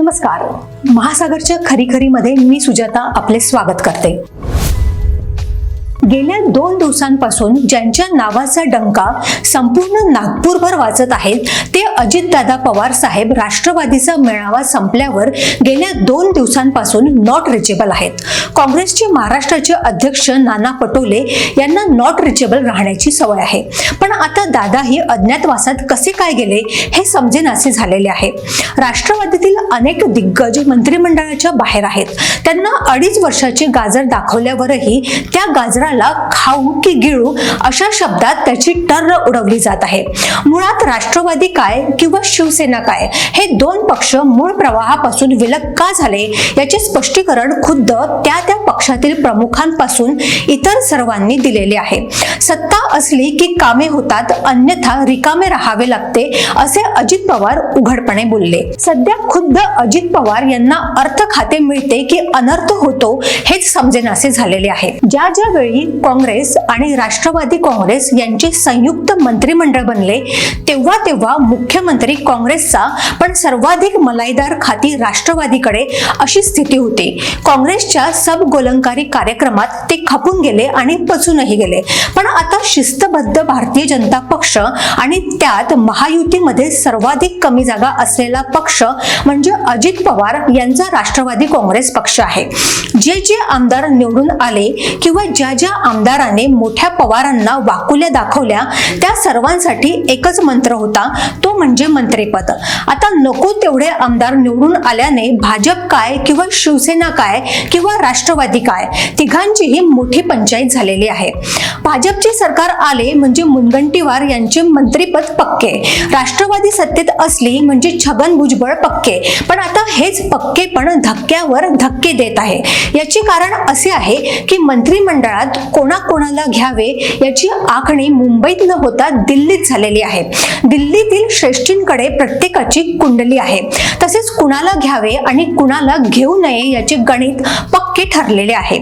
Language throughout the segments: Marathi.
नमस्कार. महासागरच्या खरीखरीमध्ये मी सुजाता आपले स्वागत करते. गेल्या 2 दिवसांपासून ज्यांच्या नावाचा डंका संपूर्ण नागपूरभर वाजत आहेत ते अजितदादा पवार साहेब राष्ट्रवादीचा मेळावा संपल्यावर गेल्या 2 दिवसांपासून नॉट रिचेबल आहेत. काँग्रेसचे महाराष्ट्राचे अध्यक्ष नाना पटोले यांना नॉट रिचेबल राहण्याची सवय आहे, पण आता दादाही अज्ञातवासात कसे काय गेले हे समजेनासे झालेले आहे. राष्ट्रवादीतील अनेक दिग्गज मंत्रिमंडळाच्या बाहेर आहेत. त्यांना 2.5 वर्षाचे गाजर दाखवल्यावरही त्या गाजराला खाऊ की गिळू अशा शब्दात त्याची टर्र उडवली जात आहे. मुळात राष्ट्रवादी काय किंवा शिवसेना काय हे 2 पक्ष मूळ प्रवाहापासून विलग का झाले याचे स्पष्टीकरण खुद्द त्या पक्षातील प्रमुखांपासून इतर सर्वांनी दिलेले आहे. सत्ता असली की कामे होतात, अन्यथा रिकामे राहावे लागते असे अजित पवार उघडपणे बोलले. सध्या खुद्द अजित पवार यांना अर्थ खाते मिळते की अनर्थ होतो हेच समजेनासे झालेले आहे. ज्या वेळी काँग्रेस आणि राष्ट्रवादी काँग्रेस यांचे संयुक्त मंत्रिमंडळ बनले तेव्हा मुख्यमंत्री काँग्रेसचा पण सर्वाधिक मलाईदार खाती राष्ट्रवादीकडे अशी स्थिती होती. काँग्रेसच्या सब गोलंकारी कार्यक्रमात ते खपून गेले आणि पचूनही गेले. पण आता शिस्तबद्ध भारतीय जनता पक्ष आणि त्यात महायुतीमध्ये सर्वाधिक कमी जागा असलेला पक्ष म्हणजे अजित पवार यांचा राष्ट्रवादी काँग्रेस पक्ष आहे. जे आमदार निवडून आले किंवा ज्या आमदाराने मोठ्या पवारांना वाकुल्या दाखवल्या त्या सर्वांसाठी एकच मंत्र होता, तो म्हणजे मंत्रिपद. आता नको तेवढे आमदार निवडून आल्याने भाजप काय किंवा शिवसेना काय किंवा राष्ट्रवादी काय तिघांचीही मोठी पंचायत झालेली आहे. भाजपचे सरकार आले म्हणजे मुनगंटीवार यांचे मंत्रिपद पक्के, राष्ट्रवादी सत्तेत असली म्हणजे छगन भुजबळ पक्के. पण आता हेच पक्के पण धक्क्यावर धक्के देत आहे. याचे कारण असे आहे की मंत्रिमंडळात कोणाकोणाला घ्यावे याची आखणी मुंबईत न होता दिल्लीत झालेली आहे. दिल्लीतील श्रेष्ठींकडे प्रत्येकाची कुंडली आहे. तसेच कुणाला घ्यावे आणि कुणाला घेऊ नये याचे गणित पक्के ठरलेले आहे.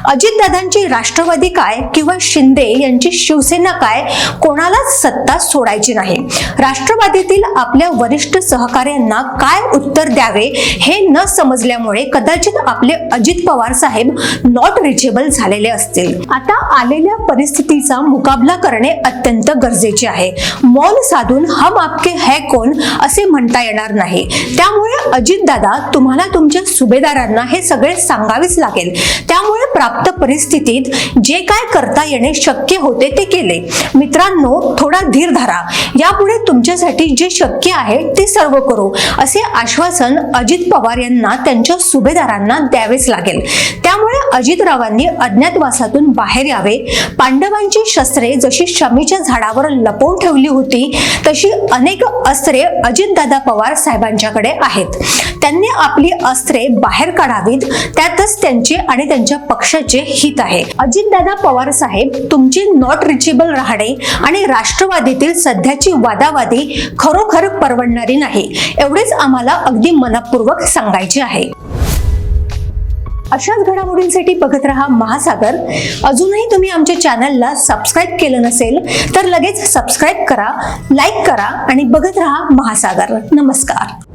अजितदादांची राष्ट्रवादी काय किंवा शिंदे यांची शिवसेना काय कोणालाच सत्ता सोडायची नाही. राष्ट्रवादीतील आपल्या वरिष्ठ सहकाऱ्यांना काय उत्तर द्यावे हे न समजल्यामुळे कदाचित आपले अजित पवार साहेब नॉट रिचेबल झालेले असतील. आता आलेल्या परिस्थितीचा मुकाबला करणे अत्यंत गरजेचे आहे. मौन साधून हम आपके है कौन असे म्हणता येणार नाही. त्यामुळे अजितदादा तुम्हाला तुमच्या सुभेदारांना हे सगळे सांगावेच लागेल. त्यामुळे प्राप्त परिस्थितीत जे काय करता येणे शक्य होते ते केले. मित्रांनो, थोडा धीर धरा. यापुढे तुमच्यासाठी जे शक्य आहे ते सर्व करू असे आश्वासन अजित पवार यांना त्यांच्या सुभेदारांना द्यावेच लागेल. त्यामुळे अजितरावांनी अज्ञातवासातून बाहेर यावे. पांडवांची शस्त्रे जशी शमीच्या झाडावर लपवून ठेवली होती तशी अनेक अस्त्रे अजितदादा पवार साहेबांच्याकडे आहेत. त्यांनी आपली अस्त्रे बाहेर काढावीत. त्यातच त्यांचे आणि त्यांच्या पक्षाचे हित आहे. अजितदादा पवार साहेब, तुमची नॉट रिचेबल राहणे आणि राष्ट्रवादीतील सध्याची वादावादी खरोखर परवडणारी नाही एवढेच आम्हाला अगदी मनपूर्वक सांगायचे आहे. अशाच घडामोडींसाठी बघत रहा महासागर. अजूनही तुम्ही आमच्या चॅनलला सबस्क्राईब केलं नसेल तर लगेच सबस्क्राईब करा, लाईक करा आणि बघत रहा महासागर. नमस्कार.